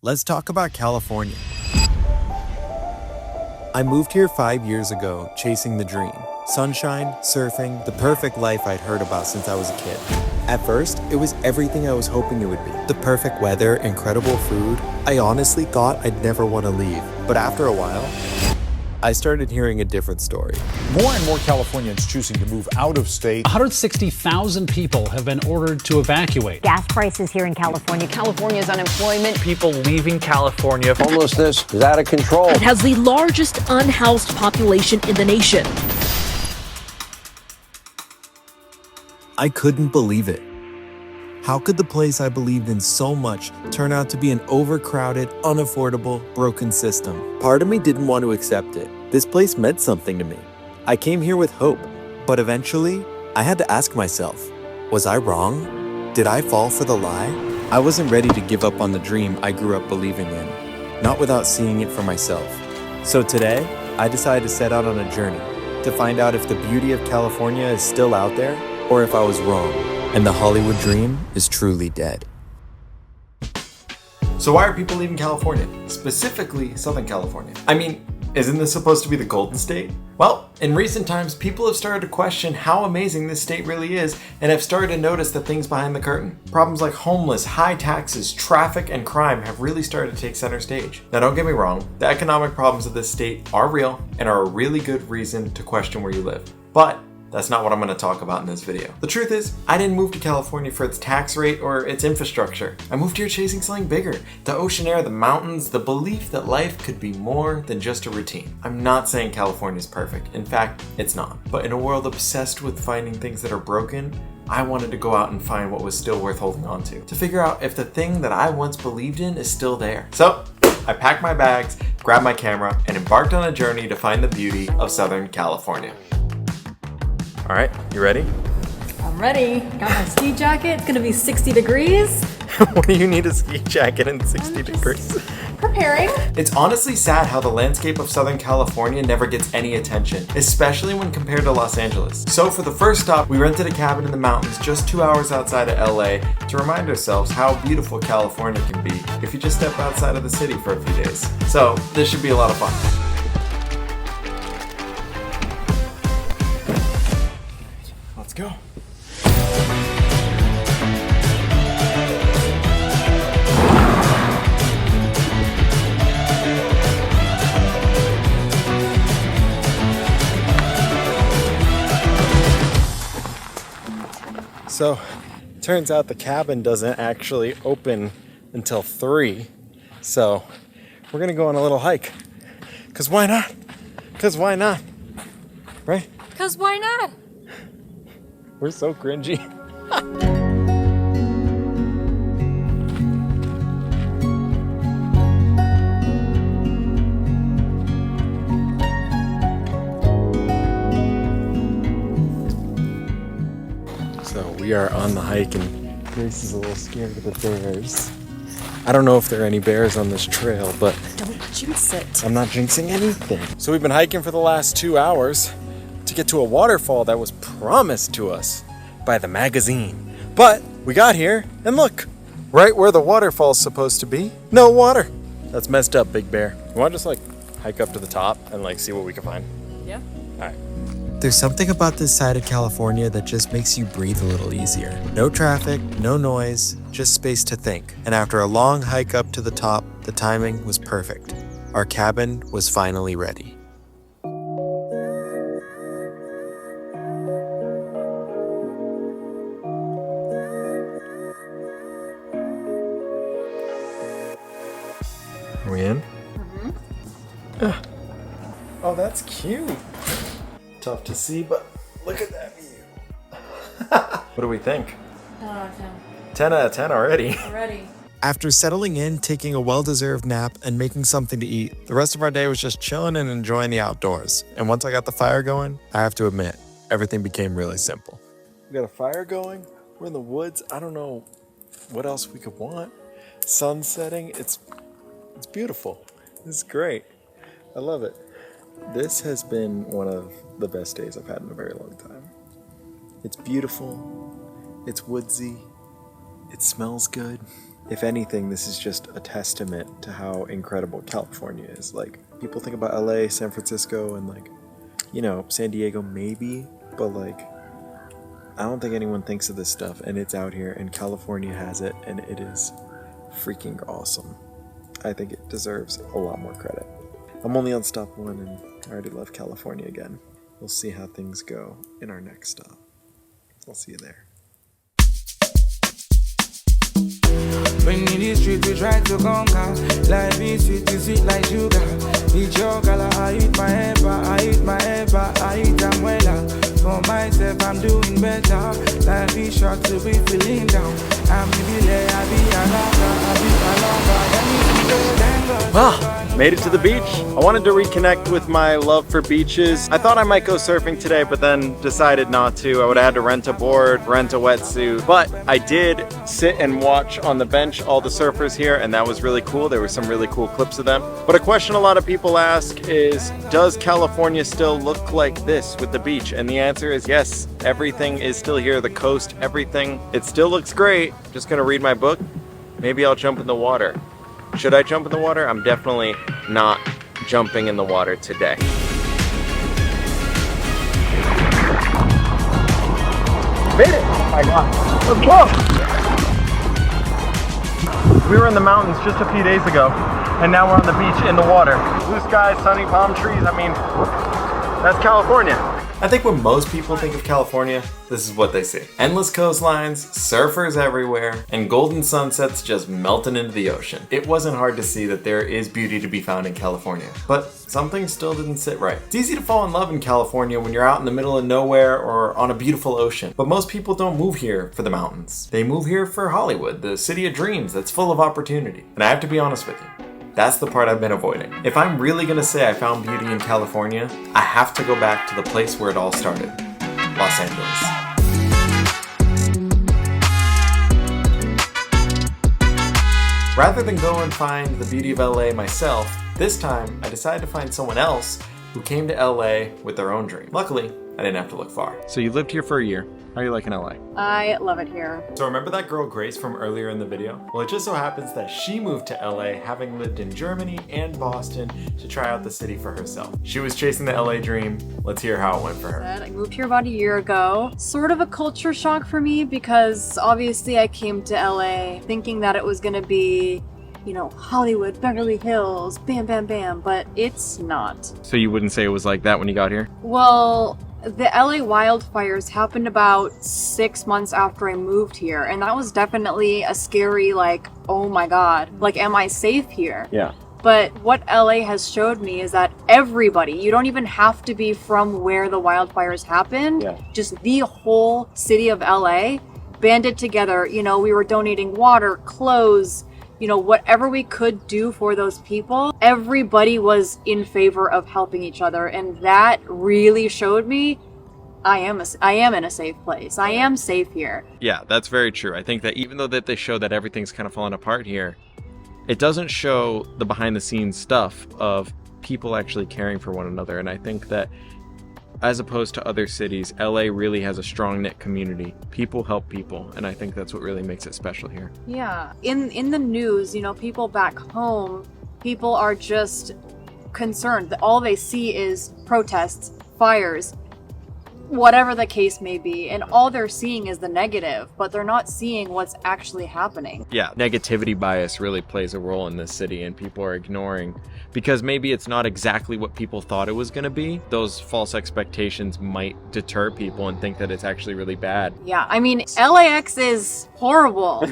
let's talk about California. I moved here 5 years ago, chasing the dream. Sunshine, surfing, the perfect life I'd heard about since I was a kid. At first, it was everything I was hoping it would be. The perfect weather, incredible food. I honestly thought I'd never want to leave. But after a while, I started hearing a different story. More and more Californians choosing to move out of state. 160,000 people have been ordered to evacuate. Gas prices here in California. California's unemployment. People leaving California. Homelessness is out of control. It has the largest unhoused population in the nation. I couldn't believe it. How could the place I believed in so much turn out to be an overcrowded, unaffordable, broken system? Part of me didn't want to accept it. This place meant something to me. I came here with hope, but eventually, I had to ask myself, was I wrong? Did I fall for the lie? I wasn't ready to give up on the dream I grew up believing in, not without seeing it for myself. So today, I decided to set out on a journey to find out if the beauty of California is still out there or if I was wrong and the Hollywood dream is truly dead. So why are people leaving California? Specifically, Southern California. I mean, isn't this supposed to be the Golden State? Well, in recent times, people have started to question how amazing this state really is and have started to notice the things behind the curtain. Problems like homeless, high taxes, traffic, and crime have really started to take center stage. Now, don't get me wrong, the economic problems of this state are real and are a really good reason to question where you live. But that's not what I'm going to talk about in this video. The truth is, I didn't move to California for its tax rate or its infrastructure. I moved here chasing something bigger. The ocean air, the mountains, the belief that life could be more than just a routine. I'm not saying California is perfect. In fact, it's not. But in a world obsessed with finding things that are broken, I wanted to go out and find what was still worth holding on to figure out if the thing that I once believed in is still there. So, I packed my bags, grabbed my camera, and embarked on a journey to find the beauty of Southern California. All right, you ready? I'm ready. Got my ski jacket. It's gonna be 60 degrees. What do you need a ski jacket in 60 degrees? Preparing. It's honestly sad how the landscape of Southern California never gets any attention, especially when compared to Los Angeles. So for the first stop, we rented a cabin in the mountains just 2 hours outside of LA to remind ourselves how beautiful California can be if you just step outside of the city for a few days. So this should be a lot of fun. Let's go. So, turns out the cabin doesn't actually open until 3. So, we're gonna go on a little hike. 'Cause why not? 'Cause why not? Right? 'Cause why not? We're so cringy. So we are on the hike and Grace is a little scared of the bears. I don't know if there are any bears on this trail, but Don't jinx it. I'm not jinxing anything. So we've been hiking for the last 2 hours to get to a waterfall that was promised to us by the magazine. But we got here and look, right where the waterfall's supposed to be, no water. That's messed up, Big Bear. You want to just hike up to the top and see what we can find? Yeah. All right. There's something about this side of California that just makes you breathe a little easier. No traffic, no noise, just space to think. And after a long hike up to the top, the timing was perfect. Our cabin was finally ready. Are we in? Mm-hmm. Oh, that's cute. Tough to see, but look at that view. What do we think? 10 out of 10. 10 out of 10 already. Already. After settling in, taking a well-deserved nap, and making something to eat, the rest of our day was just chilling and enjoying the outdoors. And once I got the fire going, I have to admit, everything became really simple. We got a fire going, we're in the woods, I don't know what else we could want. Sun setting, it's beautiful. It's great. I love it. This has been one of the best days I've had in a very long time. It's beautiful, it's woodsy, it smells good, if anything, this is just a testament to how incredible California is. Like, people think about LA, San Francisco, and like, you know, San Diego maybe, but like, I don't think anyone thinks of this stuff, and it's out here, and California has it, and it is freaking awesome. I think it deserves a lot more credit. I'm only on stop 1, and I already love California again. We'll see how things go in our next stop. I'll see you there. When in the street we try to conquer. Life is sweet like sugar. Eat your color, I eat my ember, I eat my ember, I eat them well. For myself, I'm doing better. Life is short to be feeling down. I'm the I be a Well, made it to the beach. I wanted to reconnect with my love for beaches. I thought I might go surfing today, but then decided not to. I would have had to rent a board, rent a wetsuit. But I did sit and watch on the bench all the surfers here, and that was really cool. There were some really cool clips of them. But a question a lot of people ask is, does California still look like this with the beach? And the answer is yes. Everything is still here, the coast, everything. It still looks great. Just gonna read my book. Maybe I'll jump in the water. Should I jump in the water? I'm definitely not jumping in the water today. Made it! Oh my god. Let's go! We were in the mountains just a few days ago, and now we're on the beach in the water. Blue skies, sunny palm trees, I mean, that's California. I think when most people think of California, this is what they see. Endless coastlines, surfers everywhere, and golden sunsets just melting into the ocean. It wasn't hard to see that there is beauty to be found in California, but something still didn't sit right. It's easy to fall in love in California when you're out in the middle of nowhere or on a beautiful ocean, but most people don't move here for the mountains. They move here for Hollywood, the city of dreams that's full of opportunity. And I have to be honest with you, that's the part I've been avoiding. If I'm really gonna say I found beauty in California, I have to go back to the place where it all started, Los Angeles. Rather than go and find the beauty of LA myself, this time I decided to find someone else who came to LA with their own dream. Luckily, I didn't have to look far. So you lived here for a year. How are you liking LA? I love it here. So remember that girl Grace from earlier in the video? Well, it just so happens that she moved to LA having lived in Germany and Boston to try out the city for herself. She was chasing the LA dream. Let's hear how it went for her. I moved here about a year ago. Sort of a culture shock for me because obviously I came to LA thinking that it was gonna be, you know, Hollywood, Beverly Hills, bam, bam, bam, but it's not. So you wouldn't say it was like that when you got here? Well, the LA wildfires happened about 6 months after I moved here, and that was definitely a scary, like, oh my god, like, am I safe here? Yeah. But what LA has showed me is that everybody, you don't even have to be from where the wildfires happened, just the whole city of LA banded together. You know, we were donating water, clothes, you know, whatever we could do for those people. Everybody was in favor of helping each other, and that really showed me I am in a safe place. I am safe here. Yeah, that's very true. I think that even though that they show that everything's kind of falling apart here, it doesn't show the behind the scenes stuff of people actually caring for one another. And I think that as opposed to other cities, LA really has a strong knit community. People help people, and I think that's what really makes it special here. Yeah. In the news, you know, people back home, people are just concerned that all they see is protests, fires, whatever the case may be, and all they're seeing is the negative, but they're not seeing what's actually happening. Yeah, negativity bias really plays a role in this city, and people are ignoring because maybe it's not exactly what people thought it was going to be. Those false expectations might deter people and think that it's actually really bad. Yeah, I mean, LAX is horrible.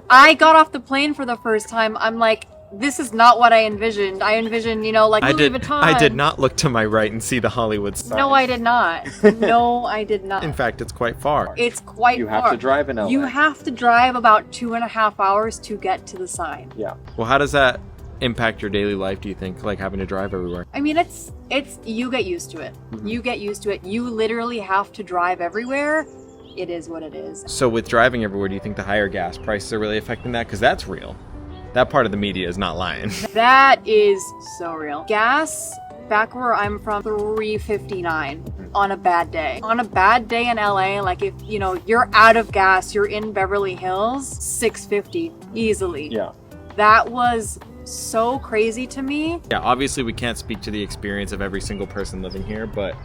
I got off the plane for the first time. I'm like, this is not what I envisioned. I envisioned, you know, like Louis Vuitton. I did not look to my right and see the Hollywood sign. No, I did not. No, I did not. In fact, it's quite far. It's quite far. You have to drive in LA. You have to drive about 2.5 hours to get to the sign. Yeah. Well, how does that impact your daily life, do you think, like having to drive everywhere? I mean, it's you get used to it. Mm-hmm. You get used to it. You literally have to drive everywhere. It is what it is. So with driving everywhere, do you think the higher gas prices are really affecting that? Because that's real. That part of the media is not lying. That is so real. Gas, back where I'm from, $3.59 on a bad day. On a bad day in LA, like if, you know, you're out of gas, you're in Beverly Hills, $6.50. easily. Yeah. That was so crazy to me. Yeah, obviously we can't speak to the experience of every single person living here, but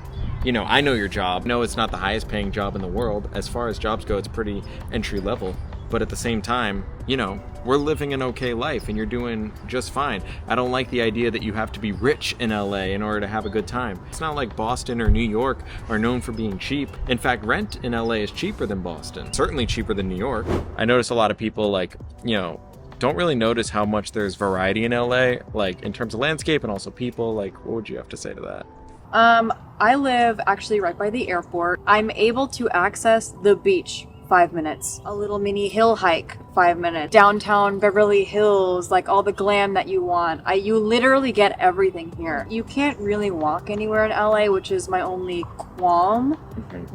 you know, I know your job. No, it's not the highest paying job in the world. As far as jobs go, it's pretty entry level. But at the same time, you know, we're living an okay life and you're doing just fine. I don't like the idea that you have to be rich in LA in order to have a good time. It's not like Boston or New York are known for being cheap. In fact, rent in LA is cheaper than Boston, certainly cheaper than New York. I notice a lot of people like, you know, don't really notice how much there's variety in LA, like in terms of landscape and also people. Like, what would you have to say to that? I live actually right by the airport. I'm able to access the beach 5 minutes, a little mini hill hike 5 minutes, downtown Beverly Hills, like all the glam that you want. You literally get everything here. You can't really walk anywhere in LA, which is my only qualm,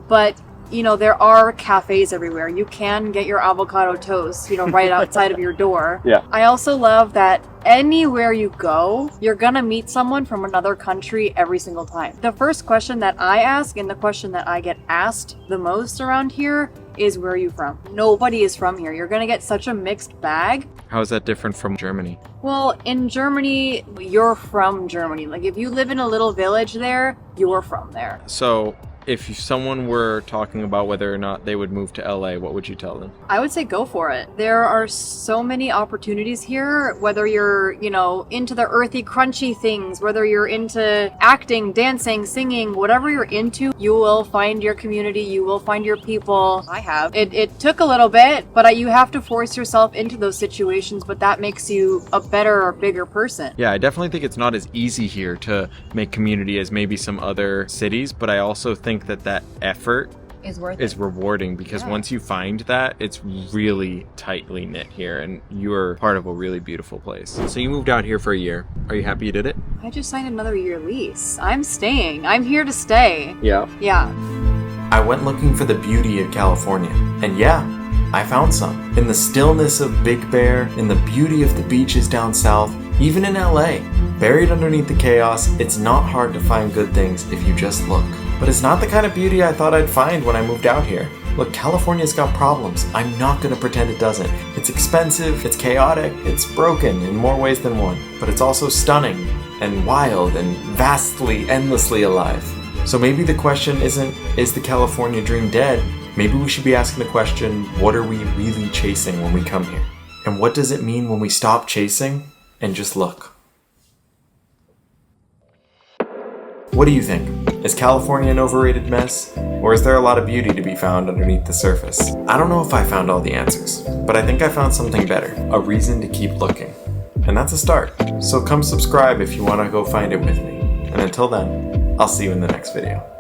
but you know, there are cafes everywhere. You can get your avocado toast, you know, right outside of your door. Yeah. I also love that anywhere you go, you're gonna meet someone from another country every single time. The first question that I ask and the question that I get asked the most around here is, where are you from? Nobody is from here. You're gonna get such a mixed bag. How is that different from Germany? Well, in Germany, you're from Germany. Like if you live in a little village there, you're from there. So if someone were talking about whether or not they would move to LA, what would you tell them? I would say go for it. There are so many opportunities here, whether you're, you know, into the earthy, crunchy things, whether you're into acting, dancing, singing, whatever you're into, you will find your community, you will find your people. I have. It took a little bit, but you have to force yourself into those situations, but that makes you a better or bigger person. Yeah, I definitely think it's not as easy here to make community as maybe some other cities, but I also think that effort is rewarding, because once you find that, it's really tightly knit here and you're part of a really beautiful place. So you moved out here for a year. Are you happy you did it? I just signed another year lease. I'm staying. I'm here to stay. Yeah. Yeah. I went looking for the beauty of California, and yeah, I found some. In the stillness of Big Bear, in the beauty of the beaches down south, even in LA. Buried underneath the chaos, it's not hard to find good things if you just look. But it's not the kind of beauty I thought I'd find when I moved out here. Look, California's got problems. I'm not gonna pretend it doesn't. It's expensive, it's chaotic, it's broken in more ways than one. But it's also stunning and wild and vastly, endlessly alive. So maybe the question isn't, is the California dream dead? Maybe we should be asking the question, what are we really chasing when we come here? And what does it mean when we stop chasing and just look? What do you think? Is California an overrated mess? Or is there a lot of beauty to be found underneath the surface? I don't know if I found all the answers, but I think I found something better. A reason to keep looking. And that's a start. So come subscribe if you want to go find it with me. And until then, I'll see you in the next video.